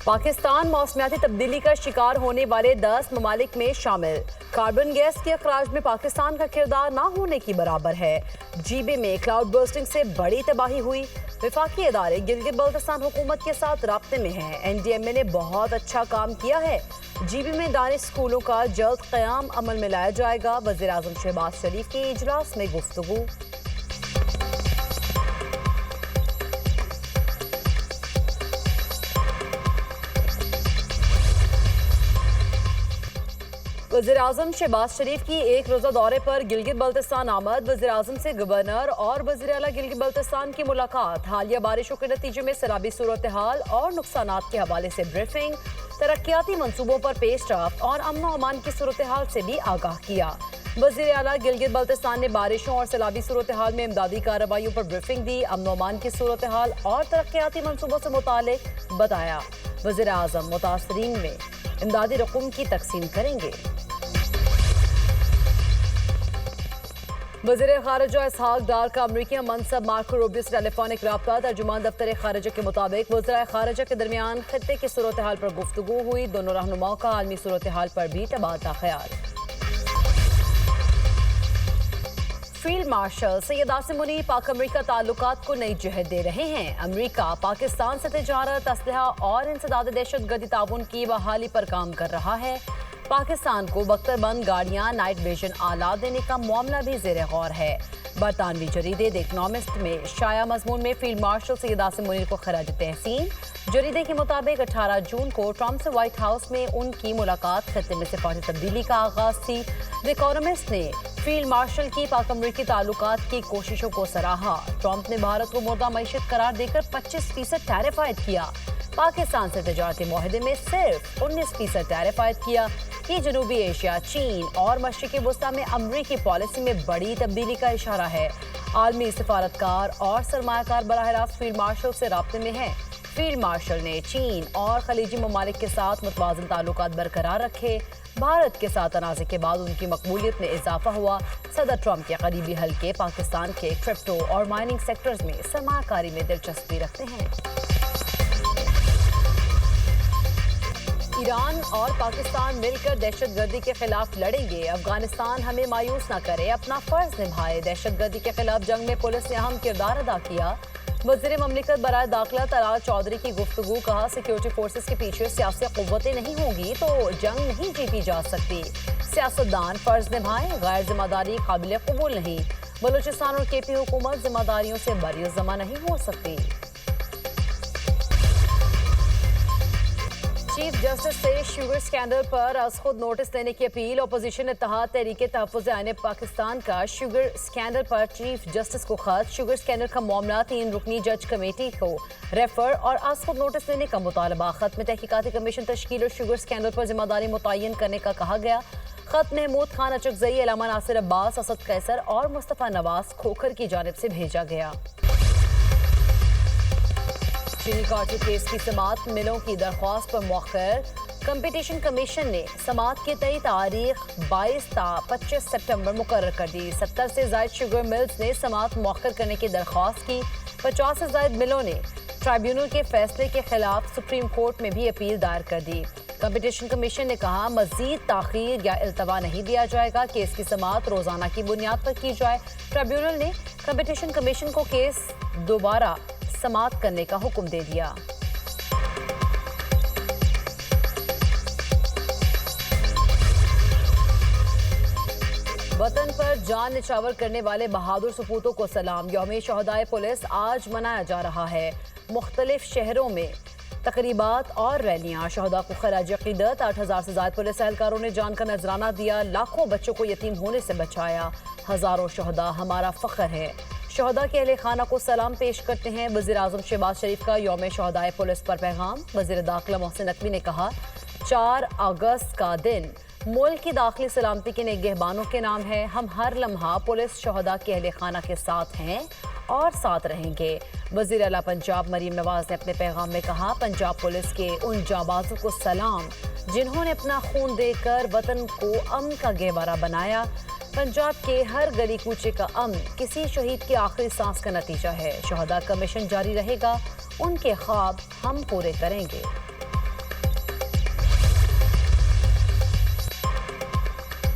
پاکستان موسمیاتی تبدیلی کا شکار ہونے والے 10 ممالک میں شامل۔ کاربن گیس کے اخراج میں پاکستان کا کردار نہ ہونے کی برابر ہے۔ جی بی میں کلاؤڈ برسٹنگ سے بڑی تباہی ہوئی۔ وفاقی ادارے گلگت بلتستان حکومت کے ساتھ رابطے میں ہیں۔ این ڈی ایم اے نے بہت اچھا کام کیا ہے۔ جی بی میں دانش اسکولوں کا جلد قیام عمل میں لایا جائے گا۔ وزیر اعظم شہباز شریف کی اجلاس میں گفتگو۔ وزیر اعظم شہباز شریف کی ایک روزہ دورے پر گلگت بلتستان آمد۔ وزیر اعظم سے گورنر اور وزیر اعلیٰ گلگت بلتستان کی ملاقات۔ حالیہ بارشوں کے نتیجے میں سیلابی صورتحال اور نقصانات کے حوالے سے بریفنگ، ترقیاتی منصوبوں پر پیش رفت اور امن و امان کی صورتحال سے بھی آگاہ کیا۔ وزیر اعلیٰ گلگت بلتستان نے بارشوں اور سیلابی صورتحال میں امدادی کارروائیوں پر بریفنگ دی، امن و امان کی صورتحال اور ترقیاتی منصوبوں سے متعلق بتایا۔ وزیر اعظم متاثرین میں امدادی رقم کی تقسیم کریں گے۔ وزیر خارجہ اسحاق ڈار کا امریکی منصب مارکو روبیو سے ٹیلی فونک رابطہ۔ ترجمان دفتر خارجہ کے مطابق وزرائے خارجہ کے درمیان خطے کی صورتحال پر گفتگو ہوئی۔ دونوں رہنماؤں کا عالمی صورتحال پر بھی تبادلہ خیال۔ فیلڈ مارشل سید عاصم منیر پاک امریکہ تعلقات کو نئی جہت دے رہے ہیں۔ امریکہ پاکستان سے تجارت، اسلحہ اور انسداد دہشت گردی تعاون کی بحالی پر کام کر رہا ہے۔ پاکستان کو بختر بند گاڑیاں، نائٹ ویژن آلات دینے کا معاملہ بھی زیر غور ہے۔ برطانوی جریدے دی اکنامسٹ میں شائع مضمون میں فیلڈ مارشل سید عاصم منیر کو خراج تحسین۔ جریدے کے مطابق 18 جون کو ٹرمپ سے وائٹ ہاؤس میں ان کی ملاقات خطے میں سفارتی تبدیلی کا آغاز تھی۔ دی اکنامسٹ نے فیلڈ مارشل کی پاک امریکی تعلقات کی کوششوں کو سراہا۔ ٹرمپ نے بھارت کو مردہ معیشت قرار دے کر 25% ٹیرف عائد کیا۔ پاکستان سے تجارتی معاہدے میں صرف 19% ٹیرف عائد کیا۔ یہ جنوبی ایشیا، چین اور مشرقی وسطی میں امریکی پالیسی میں بڑی تبدیلی کا اشارہ ہے۔ عالمی سفارتکار اور سرمایہ کار براہ راست فیلڈ مارشل سے رابطے میں ہیں۔ فیلڈ مارشل نے چین اور خلیجی ممالک کے ساتھ متوازن تعلقات برقرار رکھے۔ بھارت کے ساتھ تنازع کے بعد ان کی مقبولیت میں اضافہ ہوا۔ صدر ٹرمپ کے قریبی حلقے پاکستان کے کرپٹو اور مائننگ سیکٹرز میں سرمایہ کاری میں دلچسپی رکھتے ہیں۔ ایران اور پاکستان مل کر دہشت گردی کے خلاف لڑیں گے۔ افغانستان ہمیں مایوس نہ کرے، اپنا فرض نبھائے۔ دہشت گردی کے خلاف جنگ میں پولیس نے اہم کردار ادا کیا۔ وزیر مملکت برائے داخلہ طلال چودھری کی گفتگو۔ کہا سیکیورٹی فورسز کے پیچھے سیاسی قوتیں نہیں ہوں گی تو جنگ نہیں جیتی جا سکتی۔ سیاستدان فرض نبھائیں، غیر ذمہ داری قابل قبول نہیں۔ بلوچستان اور کے پی حکومت ذمہ داریوں سے بری ذمہ نہیں ہو سکتی۔ چیف جسٹس سے شوگر سکینڈل پر از خود نوٹس لینے کی اپیل۔ اپوزیشن اتحاد تحریک تحفظ آئین پاکستان کا شوگر سکینڈل پر چیف جسٹس کو خط۔ شوگر سکینڈل کا معاملہ 3 رکنی جج کمیٹی کو ریفر اور از خود نوٹس لینے کا مطالبہ۔ خط میں تحقیقاتی کمیشن تشکیل اور شوگر سکینڈل پر ذمہ داری متعین کرنے کا کہا گیا۔ خط محمود خان اچکزئی، علامہ ناصر عباس، اسد قیصر اور مصطفیٰ نواز کھوکھر کی جانب سے بھیجا گیا۔ چینی کارٹو کیس کی سماعت ملوں کی درخواست پر مؤخر۔ کمپٹیشن کمیشن نے سماعت کی تئی تاریخ 22 تا 25 سپٹمبر مقرر کر دی۔ 70 سے زائد شوگر ملز نے سماعت مؤخر کرنے کی درخواست کی۔ 50 سے زائد ملوں نے ٹرائیبیونل کے فیصلے کے خلاف سپریم کورٹ میں بھی اپیل دائر کر دی۔ کمپٹیشن کمیشن نے کہا مزید تاخیر یا التوا نہیں دیا جائے گا۔ کیس کی سماعت روزانہ کی بنیاد پر کی جائے۔ ٹرائیبیونل نے کمپٹیشن کمیشن کو کیس دوبارہ سماعت کرنے کا حکم دے دیا۔ وطن پر جان نچھاور کرنے والے بہادر سپوتوں کو سلام۔ یوم شہدائے پولیس آج منایا جا رہا ہے۔ مختلف شہروں میں تقریبات اور ریلیاں۔ شہداء کو خراج عقیدت۔ 8000 سے زائد پولیس اہلکاروں نے جان کا نذرانہ دیا۔ لاکھوں بچوں کو یتیم ہونے سے بچایا۔ ہزاروں شہداء ہمارا فخر ہے۔ شہداء کے اہل خانہ کو سلام پیش کرتے ہیں۔ وزیر اعظم شہباز شریف کا یوم شہدائے پولیس پر پیغام۔ وزیر داخلہ محسن نقوی نے کہا 4 اگست کا دن ملک کی داخلی سلامتی کے نگہبانوں کے نام ہے۔ ہم ہر لمحہ پولیس شہداء کے اہل خانہ کے ساتھ ہیں اور ساتھ رہیں گے۔ وزیر اعلیٰ پنجاب مریم نواز نے اپنے پیغام میں کہا پنجاب پولیس کے ان جانبازوں کو سلام جنہوں نے اپنا خون دے کر وطن کو امن کا گہوارہ بنایا۔ پنجاب کے ہر گلی کوچے کا امن کسی شہید کی آخری سانس کا نتیجہ ہے۔ شہداء کا مشن جاری رہے گا، ان کے خواب ہم پورے کریں گے۔